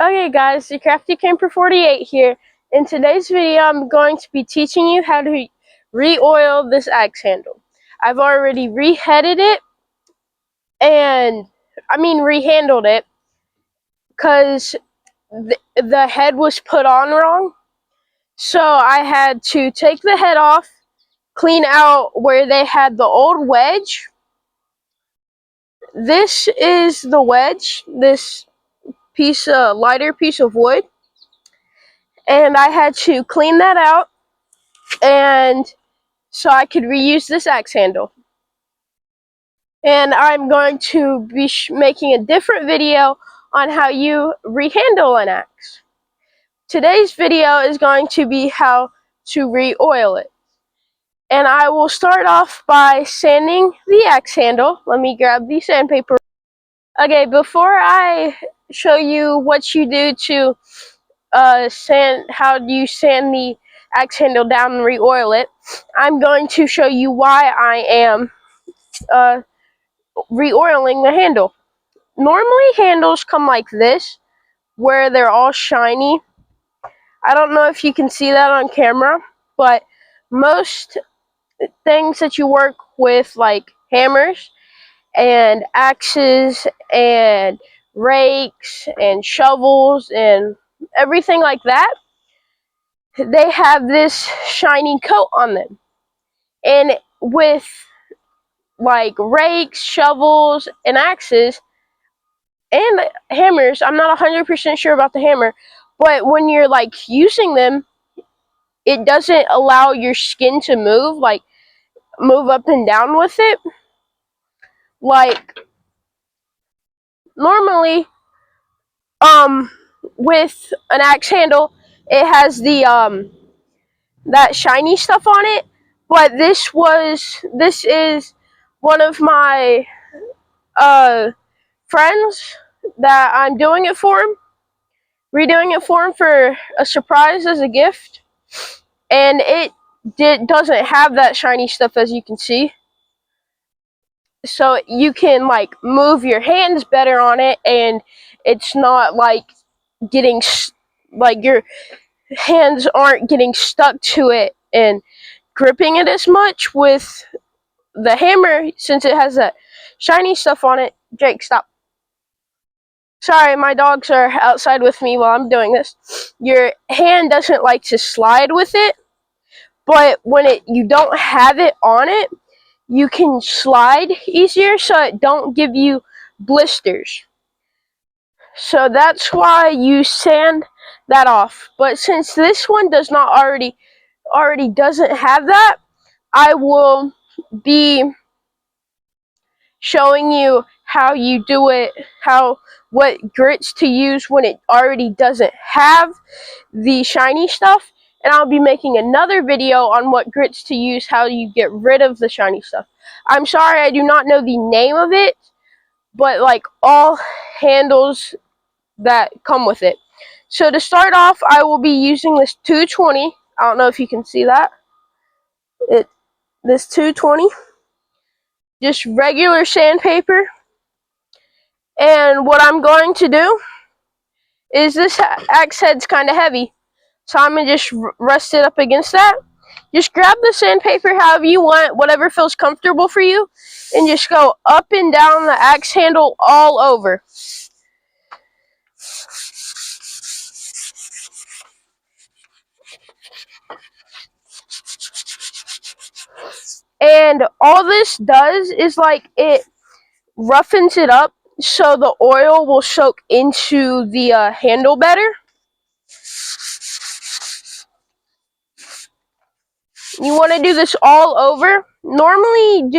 Okay guys, the Crafty Camper 48 here. In today's video, I'm going to be teaching you how to re-oil this axe handle. I've already reheaded it, rehandled it, because the head was put on wrong. So I had to take the head off, clean out where they had the old wedge. This is the wedge, this lighter piece of wood. And I had to clean that out, and so I could reuse this axe handle. And I'm going to be making a different video on how you rehandle an axe. Today's video is going to be how to re-oil it. And I will start off by sanding the axe handle. Let me grab the sandpaper. Okay, before I show you what you do to how do you sand the axe handle down and re-oil it, I'm going to show you why I am re-oiling the handle. Normally handles come like this, where they're all shiny. I don't know if you can see that on camera, but most things that you work with, like hammers and axes and rakes and shovels and everything like that, they have this shiny coat on them. And with like rakes, shovels, and axes, and hammers, I'm not 100% sure about the hammer, but when you're like using them, it doesn't allow your skin to move, like move up and down with it. Like normally, with an axe handle, it has the that shiny stuff on it, but this is one of my friends that I'm doing it for him, redoing it for him for a surprise as a gift, and it doesn't have that shiny stuff, as you can see, so you can like move your hands better on it, and it's not like getting like your hands aren't getting stuck to it and gripping it as much. With the hammer, since it has that shiny stuff on it. Jake, stop. Sorry, my dogs are outside with me while I'm doing this. Your hand doesn't like to slide with it, but when you don't have it on it, you can slide easier, so it don't give you blisters. So that's why you sand that off. But since this one does not already doesn't have that, I will be showing you how you do it, what grits to use when it already doesn't have the shiny stuff, and I'll be making another video on what grits to use, how you get rid of the shiny stuff. I'm sorry, I do not know the name of it, but like all handles that come with it. So to start off, I will be using this 220. I don't know if you can see that. This 220, just regular sandpaper. And what I'm going to do is, this axe head's kind of heavy, so I'm going to just rest it up against that. Just grab the sandpaper however you want, whatever feels comfortable for you, and just go up and down the axe handle all over. And all this does is like it roughens it up so the oil will soak into the handle better. You want to do this all over. Normally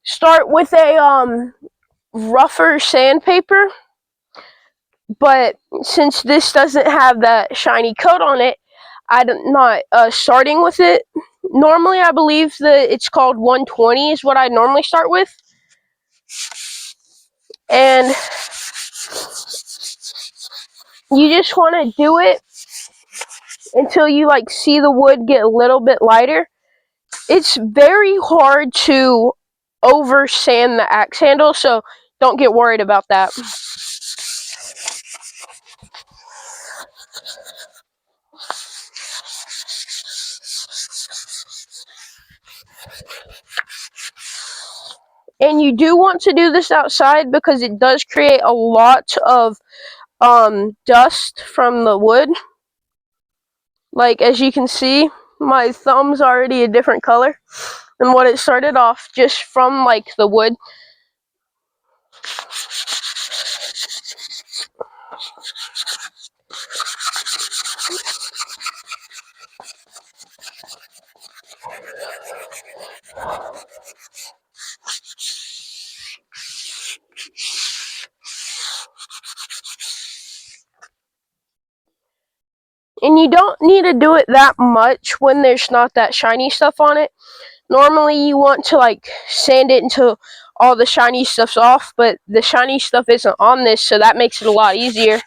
start with a rougher sandpaper, but since this doesn't have that shiny coat on it, I'm not starting with it. Normally I believe that it's called 120 is what I normally start with. And you just want to do it until you like see the wood get a little bit lighter. It's very hard to over sand the axe handle, so don't get worried about that. And you do want to do this outside because it does create a lot of dust from the wood. Like, as you can see, my thumb's already a different color than what it started off, just from like the wood. And you don't need to do it that much when there's not that shiny stuff on it. Normally you want to like sand it until all the shiny stuff's off, but the shiny stuff isn't on this, so that makes it a lot easier.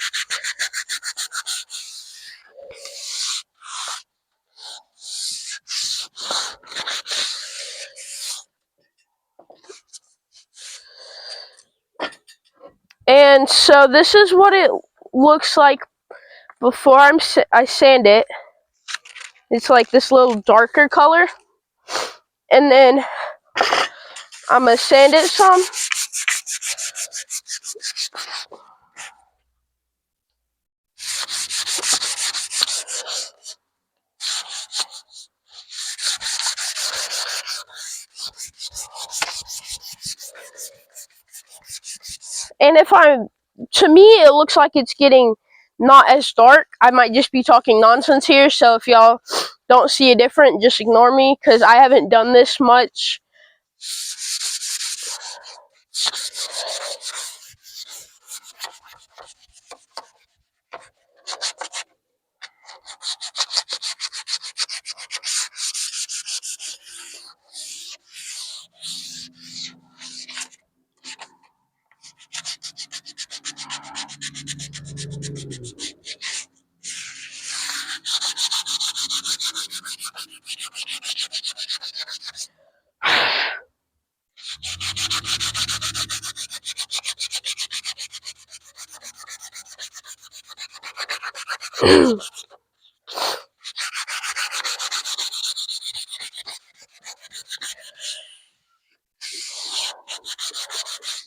And so this is what it looks like before I sand it. It's like this little darker color. And then I'm going to sand it some. And to me, it looks like it's getting not as dark. I might just be talking nonsense here, so if y'all don't see a difference, just ignore me, because I haven't done this much.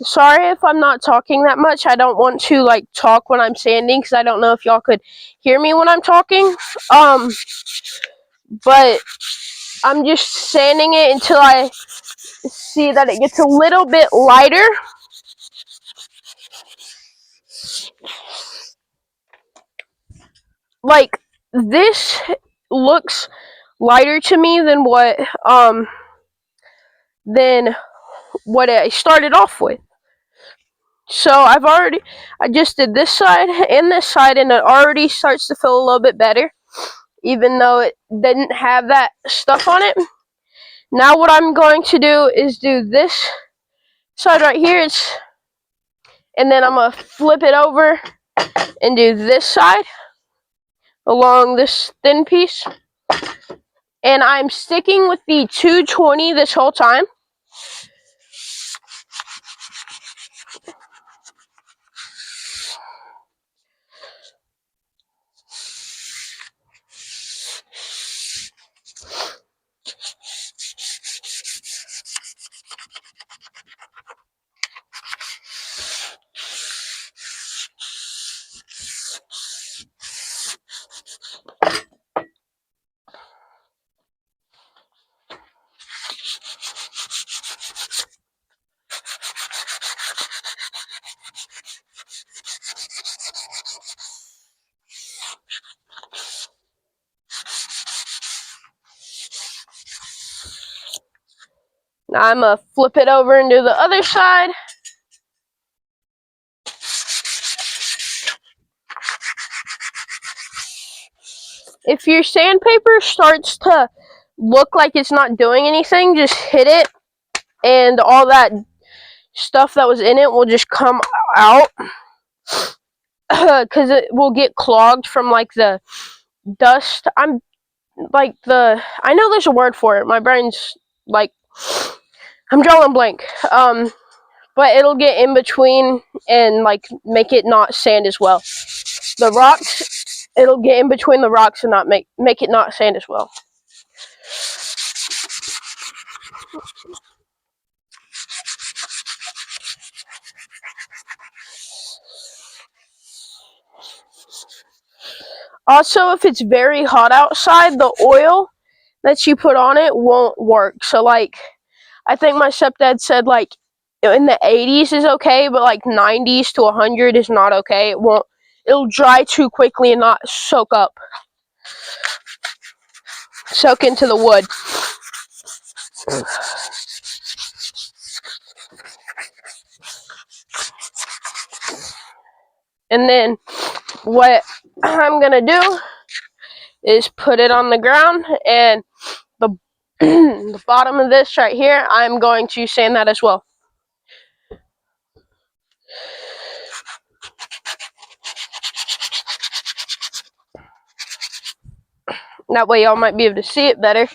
Sorry if I'm not talking that much. I don't want to like talk when I'm sanding, because I don't know if y'all could hear me when I'm talking. But I'm just sanding it until I see that it gets a little bit lighter. Like, this looks lighter to me than what I started off with. So I just did this side and this side, and it already starts to feel a little bit better, even though it didn't have that stuff on it. Now what I'm going to do is do this side right here, and then I'm going to flip it over and do this side along this thin piece. And I'm sticking with the 220 this whole time. Now I'm going to flip it over and do the other side. If your sandpaper starts to look like it's not doing anything, just hit it, and all that stuff that was in it will just come out, because it will get clogged from like the dust. I know there's a word for it. My brain's like, I'm drawing blank. But it'll get in between and like make it not sand as well. The rocks, it'll get in between the rocks and not make it not sand as well. Also, if it's very hot outside, the oil that you put on it won't work. So, like, I think my stepdad said, like, in the 80s is okay, but, like, 90s to 100 is not okay. It'll dry too quickly and not soak into the wood. And then what I'm gonna do is put it on the ground, and the the bottom of this right here, I'm going to sand that as well. That way y'all might be able to see it better.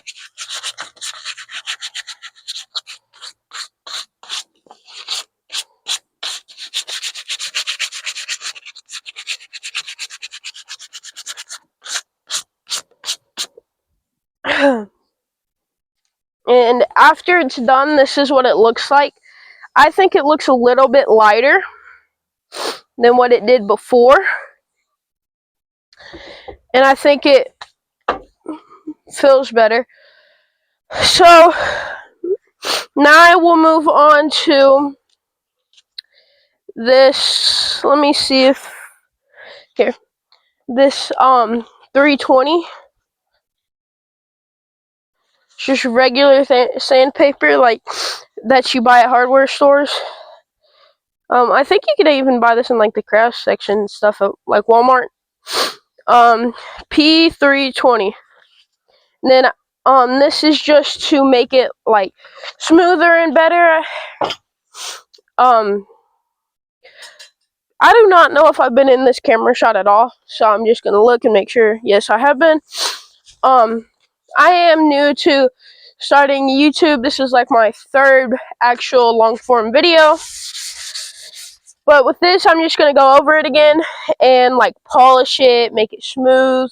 And after it's done, this is what it looks like. I think it looks a little bit lighter than what it did before. And I think it feels better. So now I will move on to this. Let me see if here. This 320. It's just regular sandpaper, like that you buy at hardware stores. I think you could even buy this in like the craft section and stuff at like Walmart. P320. And then this is just to make it like smoother and better. I do not know if I've been in this camera shot at all, so I'm just gonna look and make sure. Yes, I have been. I am new to starting YouTube. This is like my third actual long form video. But with this, I'm just gonna go over it again and like polish it, make it smooth.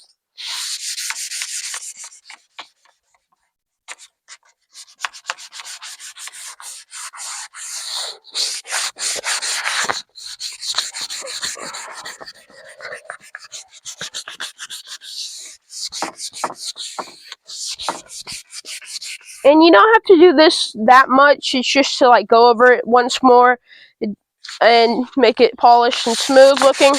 And you don't have to do this that much. It's just to like go over it once more and make it polished and smooth looking.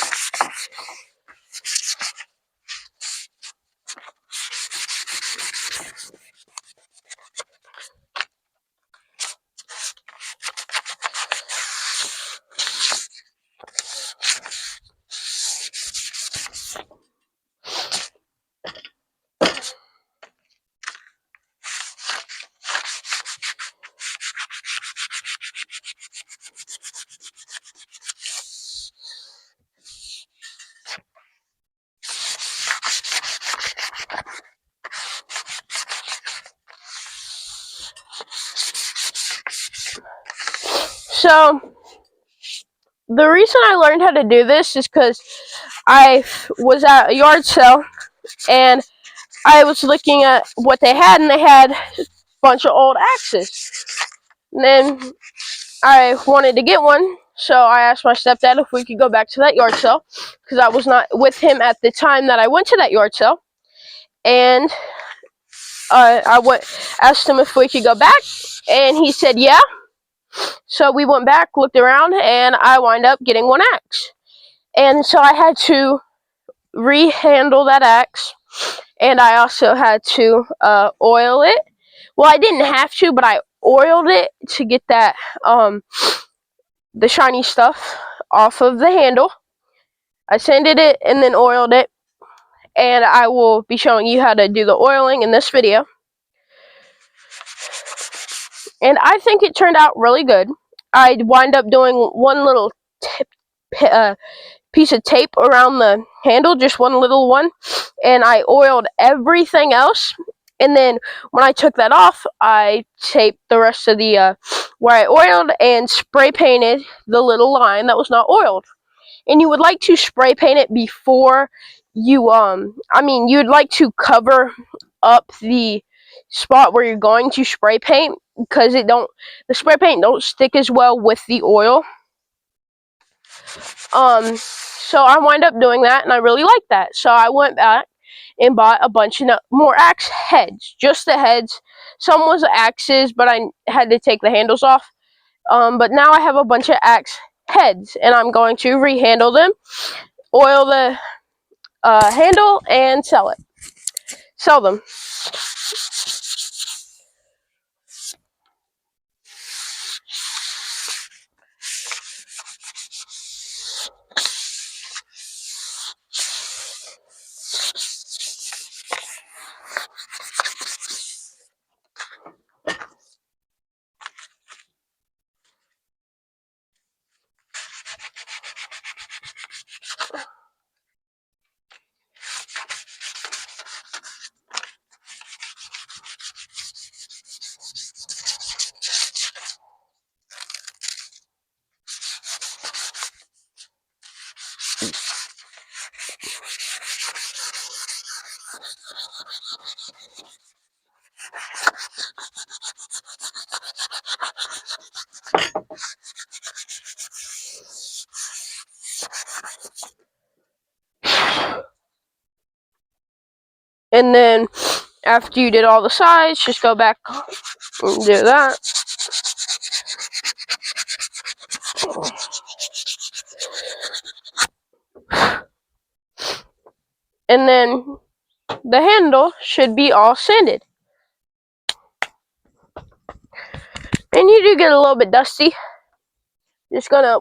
So the reason I learned how to do this is because I was at a yard sale and I was looking at what they had, and they had a bunch of old axes. And then I wanted to get one, so I asked my stepdad if we could go back to that yard sale, because I was not with him at the time that I went to that yard sale. And asked him if we could go back, and he said yeah. So we went back, looked around, and I wound up getting one axe. And so I had to rehandle that axe, and I also had to oil it. Well, I didn't have to, but I oiled it to get that the shiny stuff off of the handle. I sanded it and then oiled it, and I will be showing you how to do the oiling in this video. And I think it turned out really good. I wind up doing one little piece of tape around the handle, just one little one, and I oiled everything else. And then when I took that off, I taped the rest of the where I oiled and spray painted the little line that was not oiled. And you would like to spray paint it before you you'd like to cover up the spot where you're going to spray paint, because the spray paint don't stick as well with the oil. so I wind up doing that, and I really liked that. So I went back and bought a bunch of more axe heads, just the heads. Some was axes, but I had to take the handles off. But now I have a bunch of axe heads, and I'm going to rehandle them, oil the handle, and sell them. And then after you did all the sides, just go back and do that. And then the handle should be all sanded. And you do get a little bit dusty. Just gonna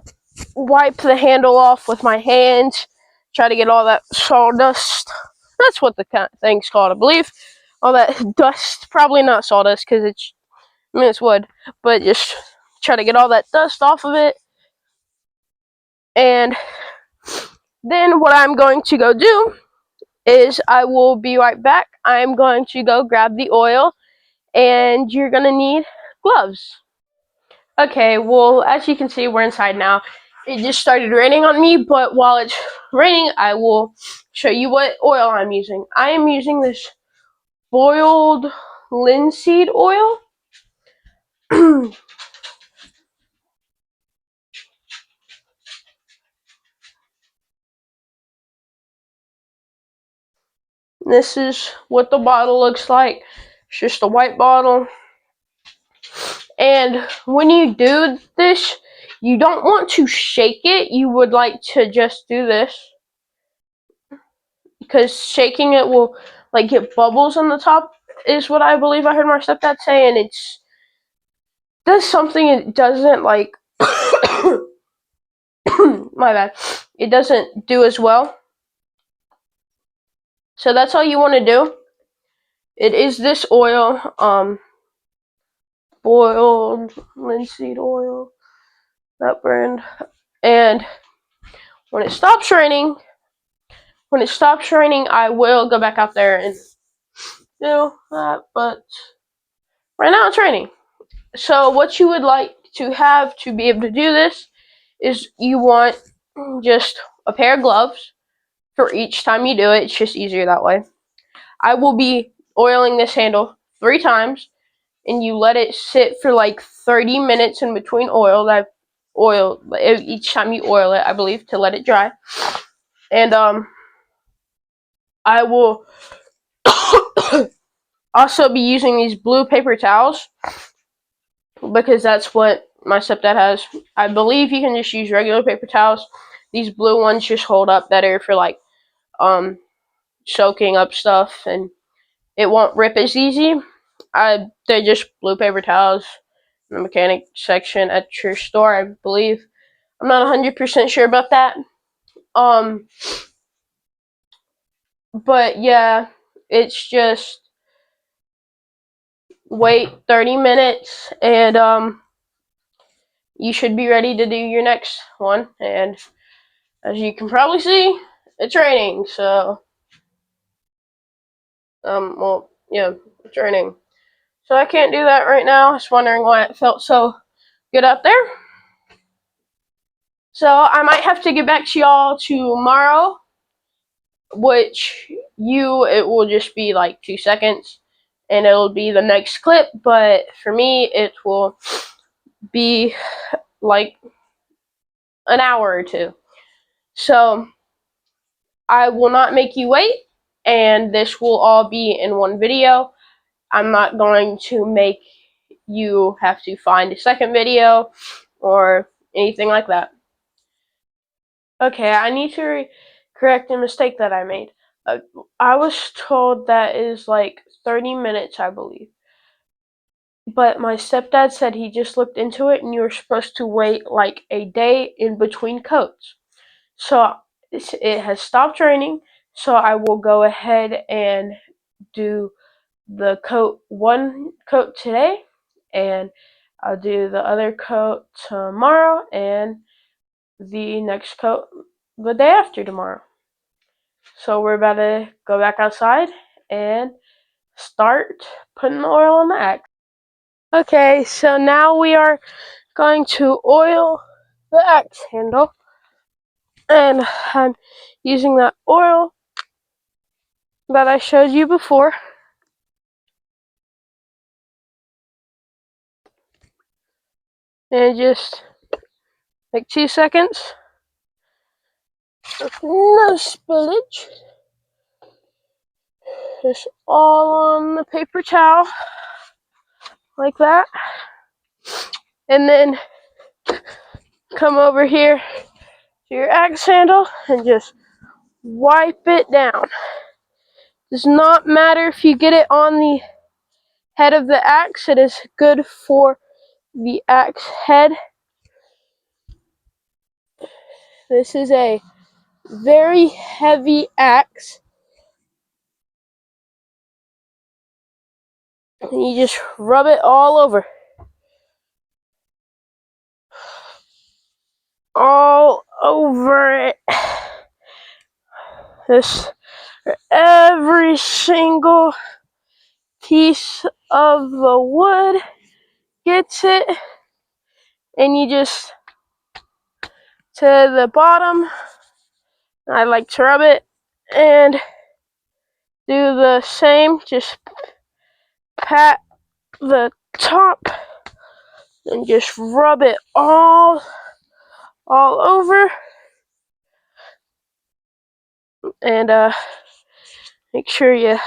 wipe the handle off with my hands, try to get all that sawdust. That's what the thing's called, I believe. All that dust, probably not sawdust because it's wood, but just try to get all that dust off of it. And then what I'm going to go do is I will be right back. I'm going to go grab the oil, and you're gonna need gloves. Okay, well, as you can see, we're inside now. It just started raining on me, but while it's raining, I will show you what oil I'm using. I am using this boiled linseed oil. This is what the bottle looks like. It's just a white bottle. And when you do this, you don't want to shake it. You would like to just do this, because shaking it will like get bubbles on the top, is what I believe I heard my stepdad say, and it's does something it doesn't like my bad. It doesn't do as well. So that's all you want to do. It is this oil, boiled linseed oil, that brand. And when it stops raining, I will go back out there and do that. But right now it's raining. So what you would like to have to be able to do this is you want just a pair of gloves for each time you do it. It's just easier that way. I will be oiling this handle 3 times, and you let it sit for like 30 minutes in between oil each time you oil it, I believe, to let it dry. And I will also be using these blue paper towels, because that's what my stepdad has. I believe you can just use regular paper towels. These blue ones just hold up better for like soaking up stuff, and it won't rip as easy. They're just blue paper towels in the mechanic section at your store, I believe. I'm not 100% sure about that. But yeah, it's just wait 30 minutes, and you should be ready to do your next one. And as you can probably see, it's raining, so well, yeah, it's raining. So I can't do that right now. I was wondering why it felt so good out there. So I might have to get back to y'all tomorrow, which it will just be like 2 seconds, and it'll be the next clip. But for me, it will be like an hour or two. So I will not make you wait, and this will all be in one video. I'm not going to make you have to find a second video or anything like that. Okay, I need to correct a mistake that I made. I was told that is like 30 minutes, I believe. But my stepdad said he just looked into it and you were supposed to wait like a day in between coats. So it has stopped raining, so I will go ahead and do the one coat today, and I'll do the other coat tomorrow, and the next coat the day after tomorrow. So we're about to go back outside and start putting the oil on the axe. Okay, so now we are going to oil the axe handle, and I'm using that oil that I showed you before. And just like 2 seconds. No spillage. Just all on the paper towel. Like that. And then come over here to your axe handle and just wipe it down. Does not matter if you get it on the head of the axe. It is good for the axe head. This is a very heavy axe. And you just rub it all over. All over it. This, every single piece of the wood gets it, and you just to the bottom. I like to rub it and do the same. Just pat the top and just rub it all over, and make sure you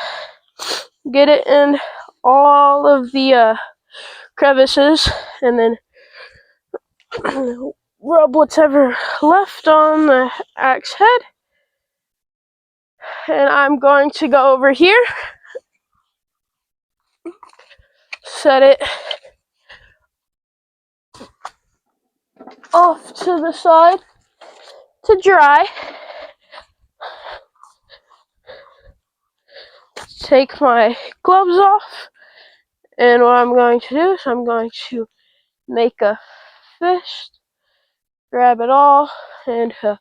get it in all of the crevices, and then rub whatever left on the axe head. And I'm going to go over here, set it off to the side to dry. Take my gloves off, and what I'm going to do is I'm going to make a fist, grab it all into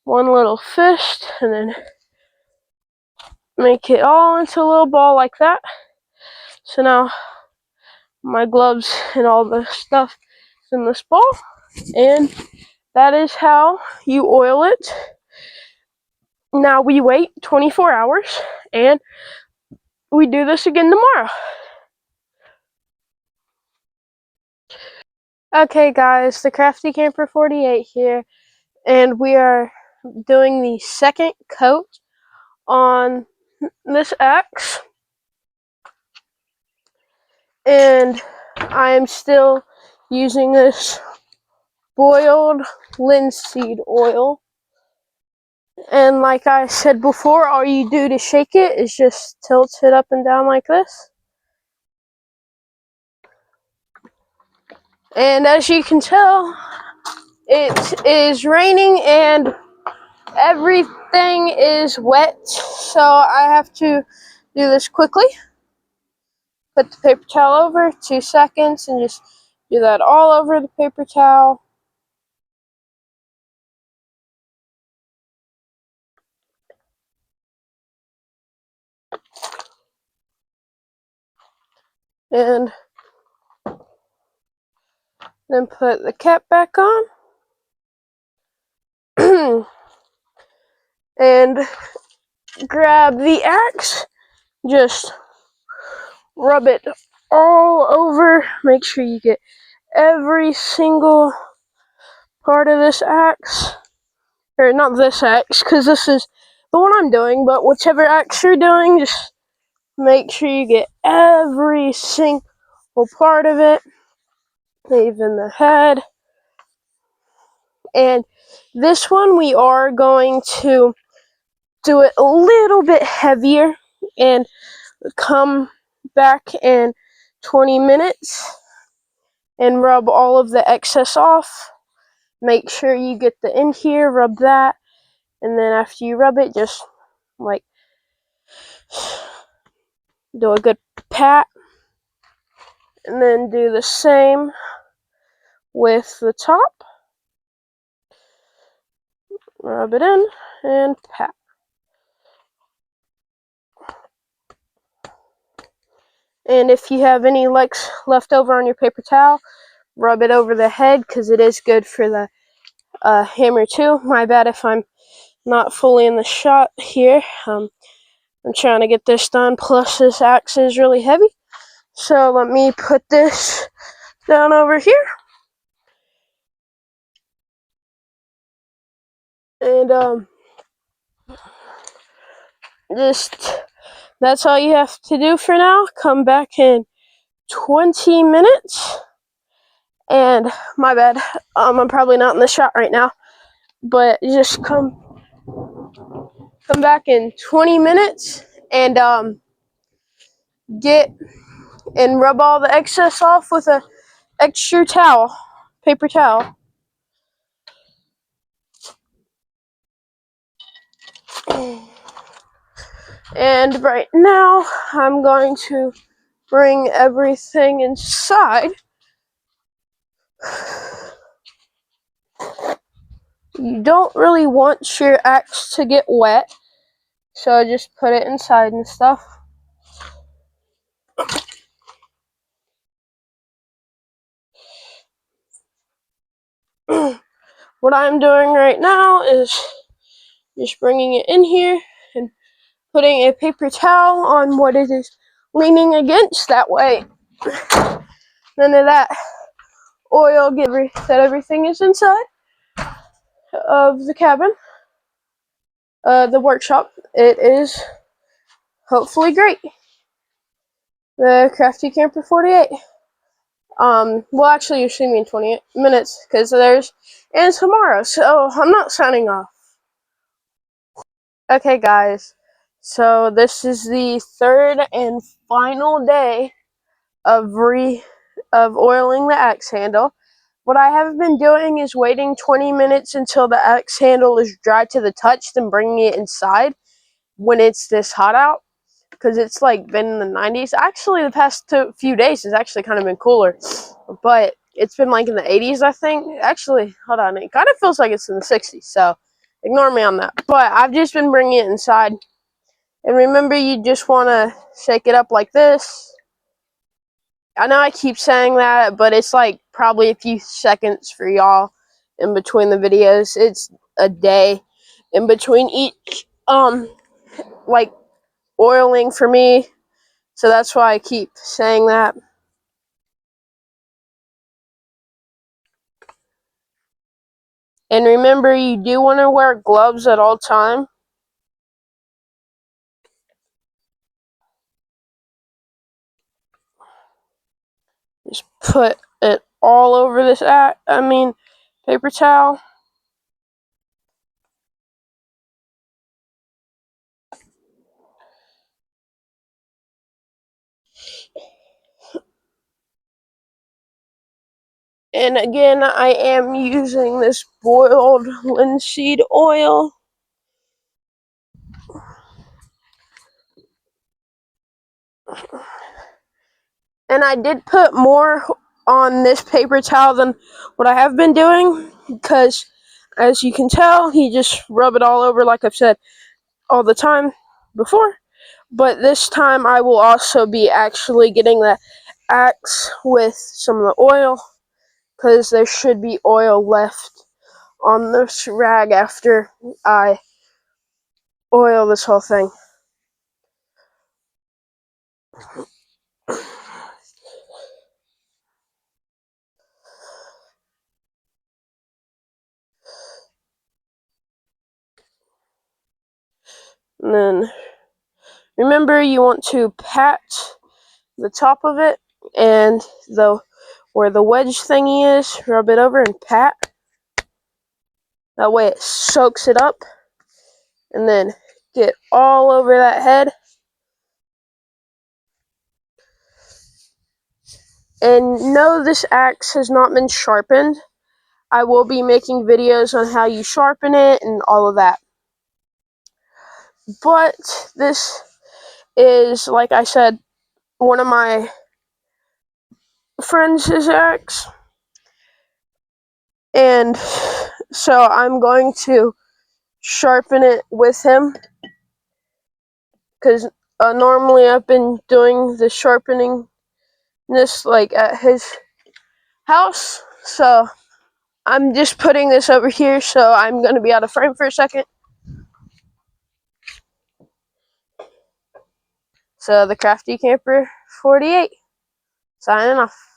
one little fist, and then make it all into a little ball like that. So now my gloves and all the stuff is in this ball, and that is how you oil it. Now we wait 24 hours, and we do this again tomorrow. Okay guys, the Crafty Camper 48 here, and we are doing the second coat on this axe, and I am still using this boiled linseed oil. And like I said before, all you do to shake it is just tilt it up and down like this. And as you can tell, it is raining and everything is wet, so I have to do this quickly. Put the paper towel over, 2 seconds, and just do that all over the paper towel. And then put the cap back on. And grab the axe, just rub it all over. Make sure you get every single part of this axe, or not this axe, because this is the one I'm doing, but whichever axe you're doing, just make sure you get every single part of it, even the head. And this one we are going to do it a little bit heavier and come back in 20 minutes and rub all of the excess off. Make sure you get the end here, rub that, and then after you rub it, just like do a good pat, and then do the same with the top. Rub it in and pat. And if you have any left over on your paper towel, rub it over the head, because it is good for the hammer too. My bad if I'm not fully in the shot here. I'm trying to get this done, plus this axe is really heavy. So let me put this down over here. And just, that's all you have to do for now. Come back in 20 minutes. And my bad, I'm probably not in the shot right now, but just come back in 20 minutes and get and rub all the excess off with a extra towel, paper towel. And right now I'm going to bring everything inside. You don't really want your axe to get wet, so just put it inside and stuff. What I'm doing right now is just bringing it in here and putting a paper towel on what it is leaning against. That way none of that oil that everything is inside of the cabin, the workshop. It is hopefully great. The Crafty Camper 48. Well, actually, you're seeing me in 28 minutes because and tomorrow, so I'm not signing off. Okay, guys, so this is the third and final day of oiling the axe handle. What I have been doing is waiting 20 minutes until the axe handle is dry to the touch, then bringing it inside when it's this hot out, because it's like been in the 90s. Actually, the past few days has actually kind of been cooler, but it's been like in the 80s, I think. Actually, hold on, it kind of feels like it's in the 60s, so ignore me on that. But I've just been bringing it inside, and remember, you just want to shake it up like this. I know I keep saying that, but it's like probably a few seconds for y'all in between the videos. It's a day in between each like oiling for me, so that's why I keep saying that. And remember, you do want to wear gloves at all time. Just put it all over this paper towel. And again, I am using this boiled linseed oil. And I did put more on this paper towel than what I have been doing, because as you can tell, you just rub it all over like I've said all the time before. But this time I will also be actually getting the axe with some of the oil, because there should be oil left on this rag after I oil this whole thing. And then remember, you want to pat the top of it and where the wedge thingy is, rub it over and pat. That way it soaks it up. And then get all over that head. And no, this axe has not been sharpened. I will be making videos on how you sharpen it and all of that. But this is, like I said, one of my friends' axe. And so I'm going to sharpen it with him. Because normally I've been doing the sharpening this like at his house. So I'm just putting this over here, so I'm going to be out of frame for a second. So the Crafty Camper 48, signing off.